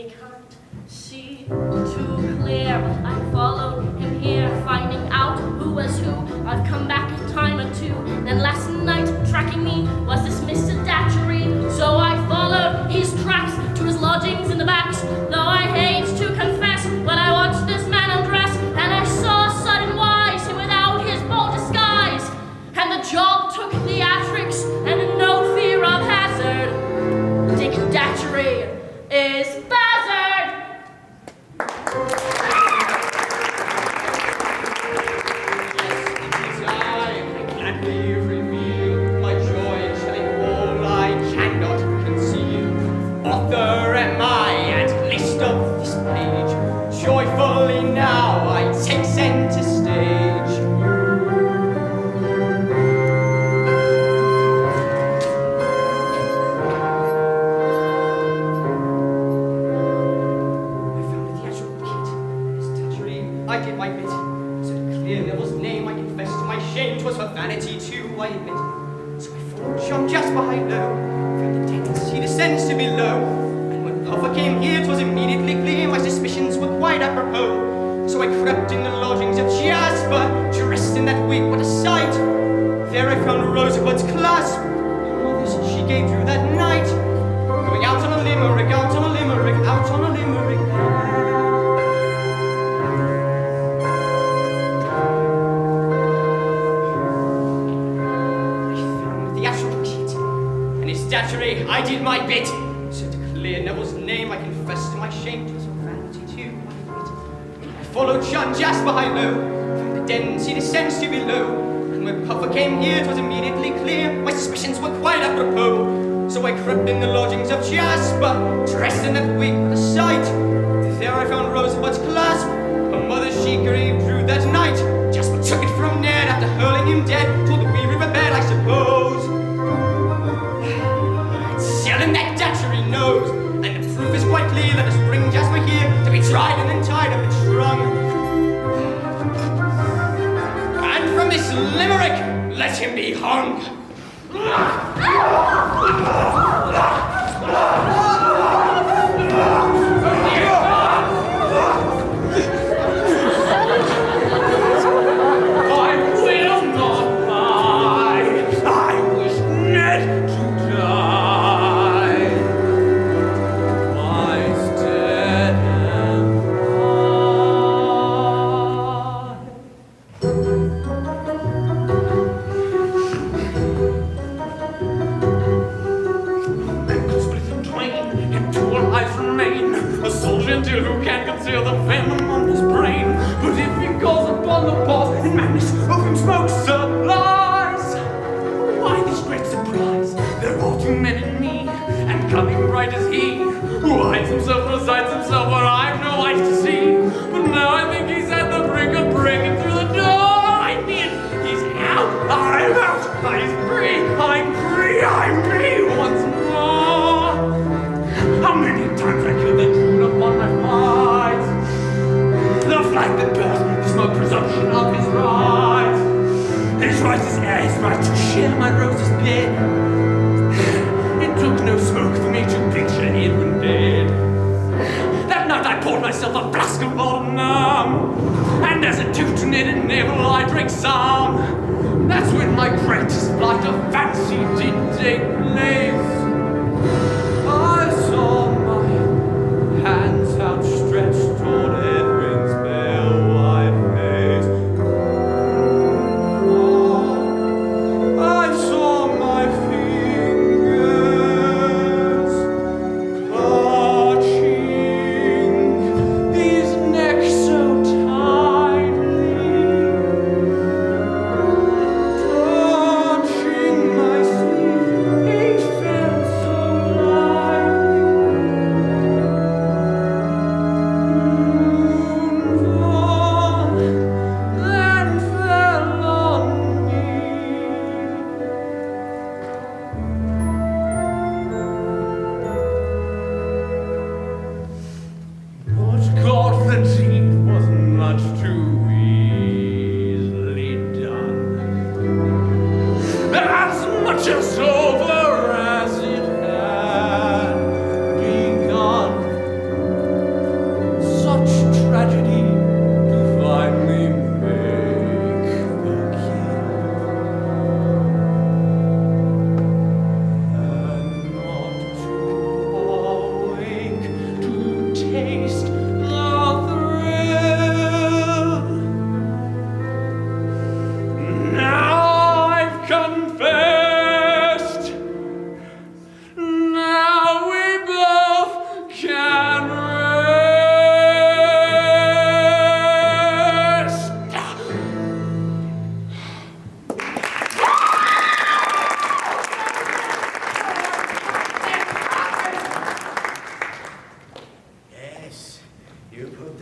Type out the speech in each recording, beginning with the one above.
he can't see too clear. I followed him here, finding out who was who. I've come back a time or two. Then last night, tracking me was this Mr. Datchery. So I followed his tracks to his lodgings in the backs. Though I hate to confess, when I watched this man undress, and I saw sudden wise him without his bold disguise. And the job took theatrics and no fear of hazard. Dick Datchery is Buzzard! Yes, it is I gladly reveal my joy in telling all I cannot conceal. Author am I, and list of this page, joyfully now I take center stage. I did my bit, so to clear Neville's name I confess to my shame, 'twas for vanity too, I admit. So I followed John just behind low, found the tendency descends to below, and when Alpha came here 'twas immediately clear my suspicions were quite apropos. So I crept in the lodgings of Jasper, dressed in that wig, what a sight! There I found Rosebud's clasp, mother's she gave through that night, going out on a limerick, out on a limerick, out on a limerick. Datchery, I did my bit. So to clear Neville's name, I confess to my shame, 'twas for vanity too, I admit. I followed John just behind low, from the dens he descends to below, and when Puffer came here, 'twas immediately clear, my suspicions were quite apropos. So I crept in the lodgings of Jasper, dressed in that wig, what a sight! There I found Rosebud's clasp, her mother she gave through that night. Jasper took it from Ned after hurling him dead, toward the wee river bed, I suppose. And that Datchery knows, and the proof is quite clear. Let us bring Jasper here to be tried and then tied up and strung. And from this limerick, let him be hung. Who can conceal the venom on his brain? But if he calls upon the pause and madness of him smoke supplies, why this great surprise? There are too many in me, and coming right is he, who hides himself, resides himself where I've no eyes to see. But now I think he's at the brink of breaking through the door. I'm in, he's out, I'm out, he's free, I'm free, I'm me once more. How many times I killed the Drood upon my fight? The flag that burns, the smoke presumption of his rise. His right is air, his right to share my Rosa's bed. It took no smoke for me to picture Edwin dead. That night I poured myself a flask of laudanum, and as a toot to Ned and Neville I drank some. That's when my greatest flight of fancy did take place. I saw my hands outstretched toward Edwin's pale white face. I saw my fingers clutching these necks so tightly, touching my sleeve.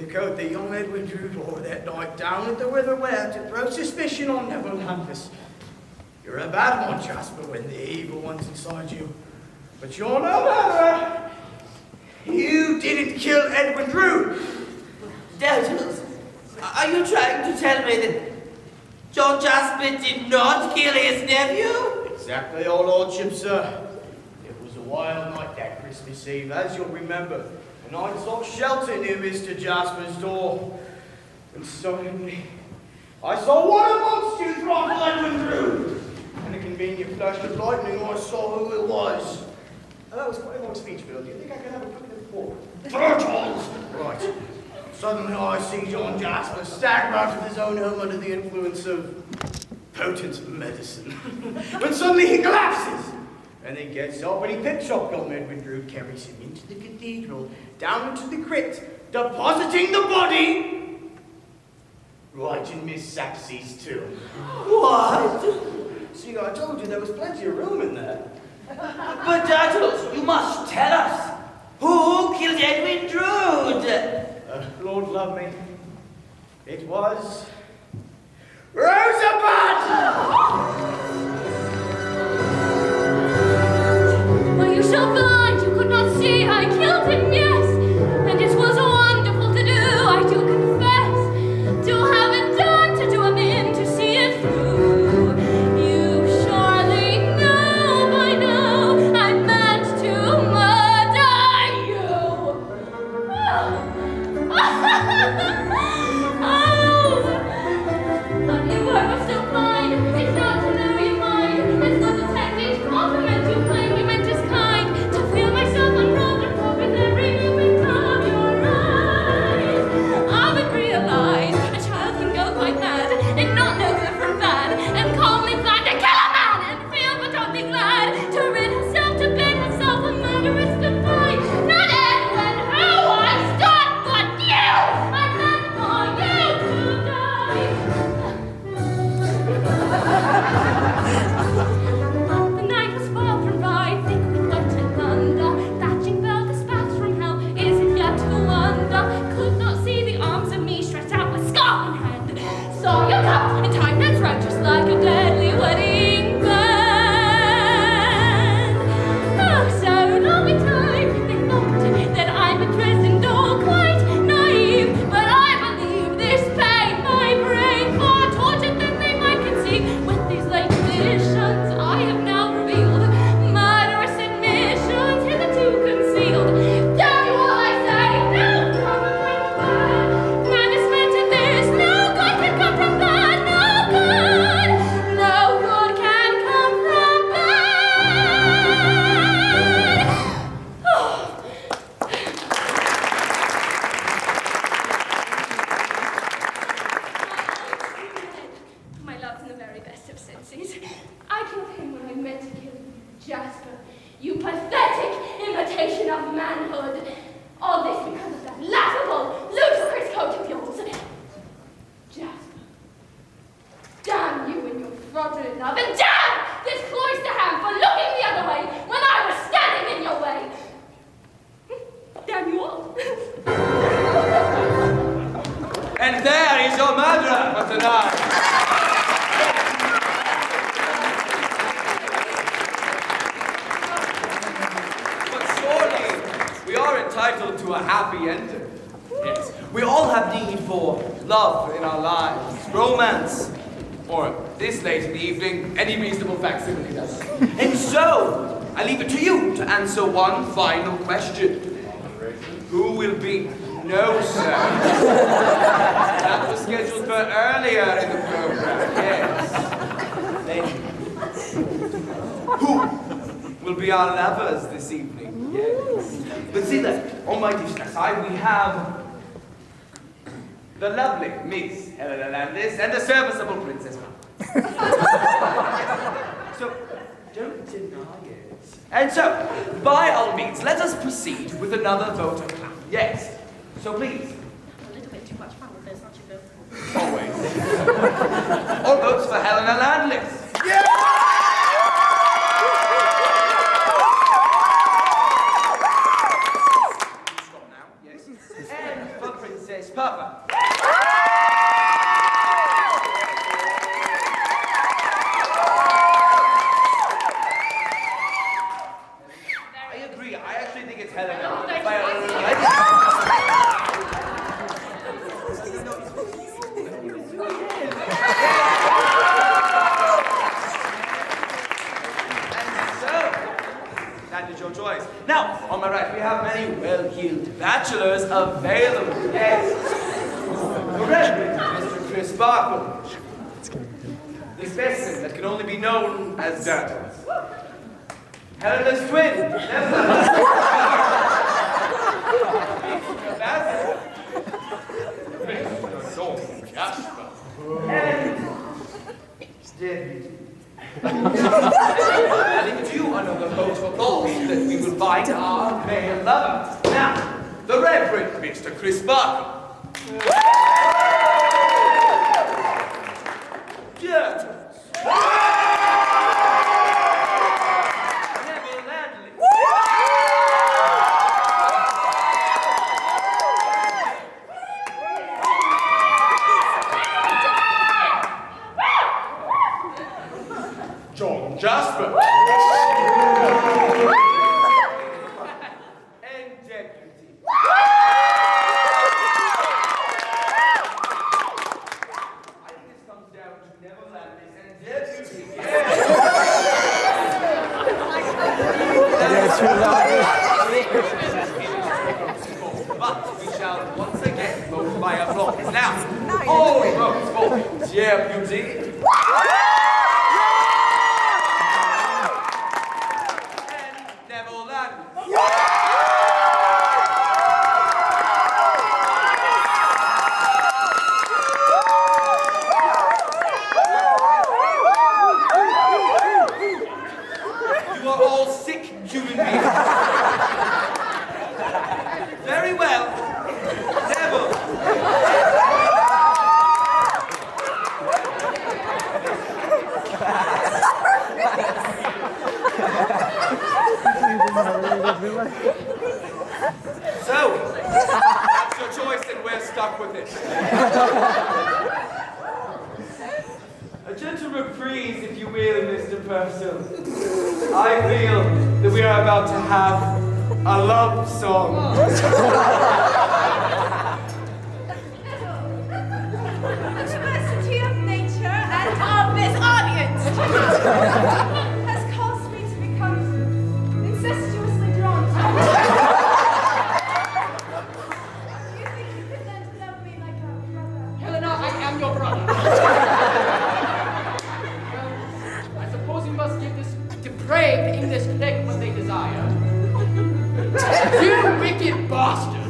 the coat that young Edwin Drood wore that night down at the River Ware to throw suspicion on Neville Landis. You're a bad one, Jasper, when the evil one's inside you. But you're no murderer. You didn't kill Edwin Drood. Doubtless, are you trying to tell me that John Jasper did not kill his nephew? Exactly, your lordship, sir. It was a wild night that Christmas Eve, as you'll remember, and I sought shelter near Mr. Jasper's door. And suddenly, I saw one amongst you throttle Edwin Drood. And a convenient flash of lightning, I saw who it was. And that was quite a long speech, Bill. Do you think I can have a quick little walk? Turtles! Right. Suddenly I see John Jasper stagger out of his own home under the influence of potent medicine. When suddenly he collapses! And he gets up and he picks up young Edwin Drood, carries him into the cathedral, down into the crypt, depositing the body right in Miss Sapsey's tomb. What? See, I told you there was plenty of room in there. But Doubtless, you must tell us. Who killed Edwin Drood? Lord love me, it was Rosa! Were you so blind you could not see I killed him, yes? And it was wonderful to do, I do confess. To have it done, to do him in, to see it through. You surely know by now I meant to murder you. But you were so blind, it's not to know your mind, it's not a technique compliment to claim you meant as kind, to feel myself unrolled and pop with every movement of your eyes. I would realize a child can go quite mad and not know good from bad, and calmly plan to kill a man and feel but don't be glad, to rid herself, to bid herself a murderous goodbye. Not Edwin, who I stood, but you! I meant for you to die. The night was far from bright, thick with light thunder. Thatching bell, the spats from hell, is it yet to wonder? Could not see the arms of me stretched out with scarf in hand. Saw you come and tied that throat just like a deadly wedding band. Oh, so long a time they thought that I'm imprisoned or quite naive, but I believe this pain my brain far tortured than they might conceive. With these late additions I have now revealed murderous admissions hitherto concealed. Damn you all, I say, no coming from bad. Man is meant to this, no good can come from bad, no good can come from bad. Oh. My love's in the very best of senses. I killed him when I meant to kill Jasper. You pathetic imitation of manhood. All this because of that laughable, ludicrous coat of yours. Jasper. Damn you and your fraudulent love, and damn this cloister ham for looking the other way when I was standing in your way. Damn you all. And there is your murderer for tonight. But surely we are entitled to a happy ending. Yes, we all have need for love in our lives, romance, or this late in the evening, any reasonable facsimile does. And so, I leave it to you to answer one final question. Who will be? No, sir. That was scheduled for earlier in the program. Yes. Ladies. Who will be our lovers this evening? Yes. But see that, on my dish side, we have the lovely Miss Helena Landis and the serviceable Princess Mum. So, don't deny it. And so, by all means, let us proceed with another vote of clap. Yes. So please. A little bit too much fun with this, aren't you, Bill? Always. All votes for Helena Landis. Yeah! Stop now. Yes. And for Princess perfect. I agree. I actually think it's Helena. Oh, thank By you. That is your choice. Now, on my right, we have many well-heeled bachelors available. Yes. The Reverend Mr. Chris Sparkle. The specimen that can only be known as Daedalus. Helena's twin. And Deputy. Adding to another hopeful goal that we will find our male lover. Now, the Reverend Mr. Chris Sparkle. Daedalus. Neville Landley. John Jasper. And Deputy. I think this comes down to Neville Landley and Deputy. But we shall once again vote by applause. Now, all votes for Deputy. And Neville Landley. You are all sick human beings. Very well. Neville. So, that's your choice and we're stuck with it. A gentle reprise, if you will, Mr. Purcell. I feel that we are about to have a love song. The diversity of nature and of this audience has caused me to become incestuously drawn to you. You think you could learn to love me like a brother? Helena, I am your brother. Well, I suppose you must give this depraved English clique what they desire. You wicked bastard!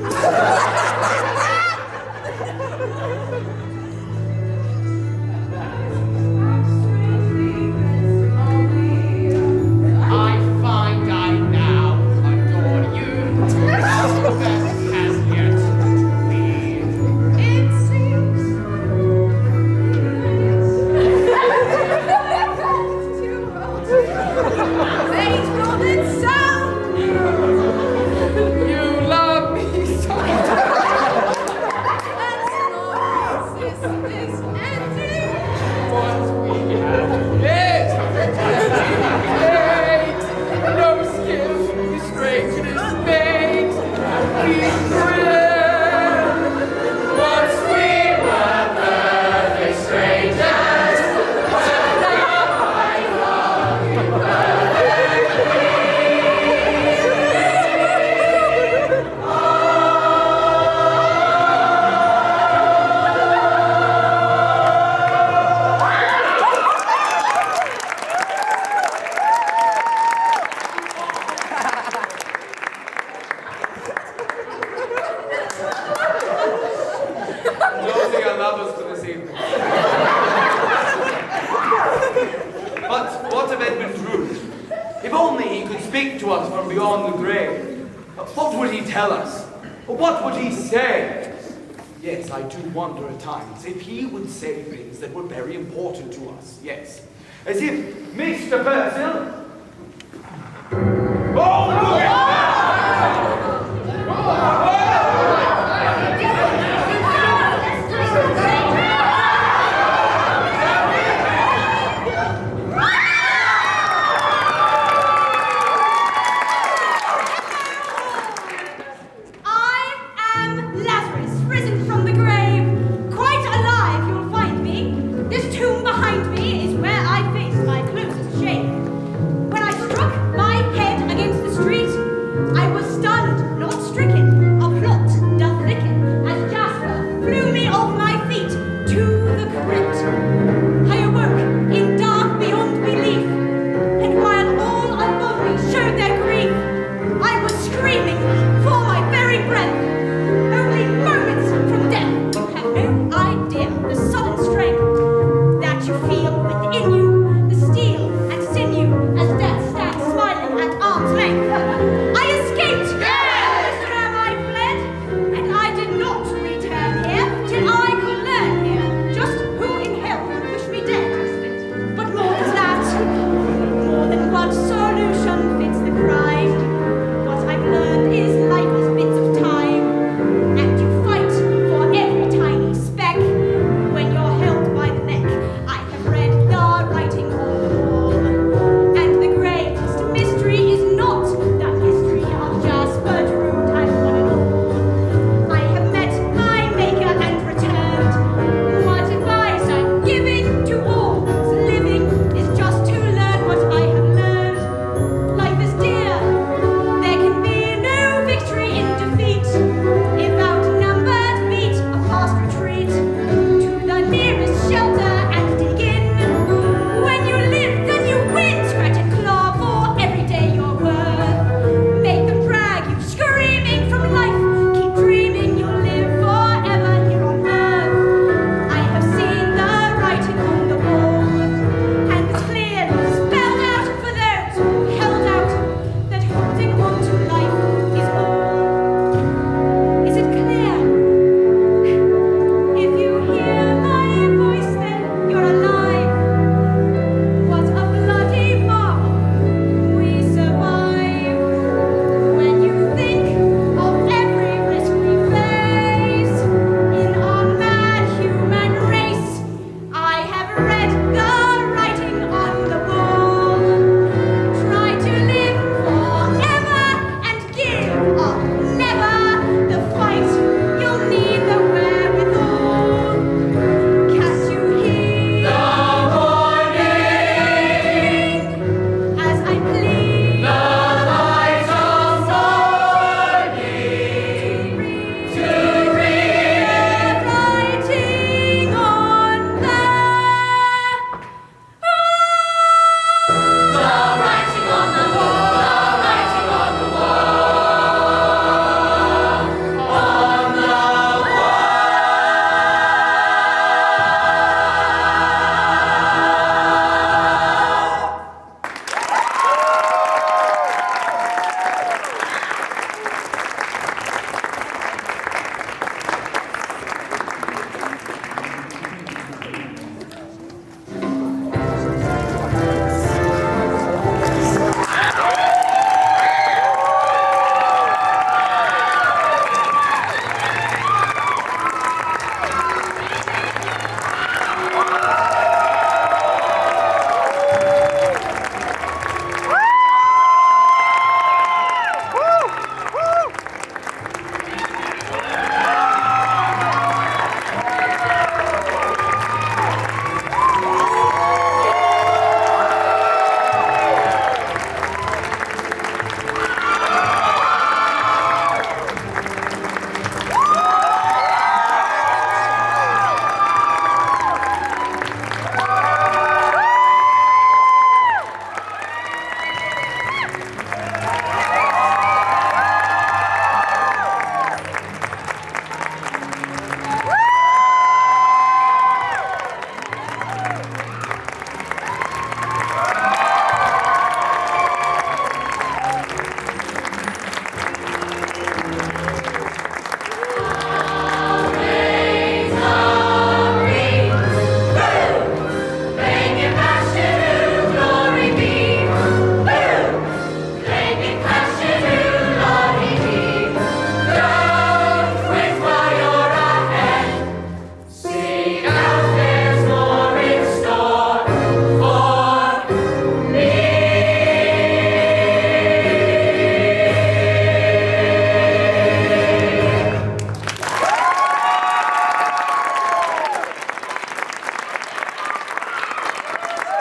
I find I now adore you as the best has yet to be. It seems too old. Fate will itself. You love me so much. As long as this is ending. What we have is hate, no skill, the strangeness made, we thrill. Once we were perfect strangers, but now I love you Those are your lovers for this evening. But what of Edwin Drood? If only he could speak to us from beyond the grave. What would he tell us? What would he say? Yes, I do wonder at times if he would say things that were very important to us. Yes. As if Mr. Purcell... Oh, no!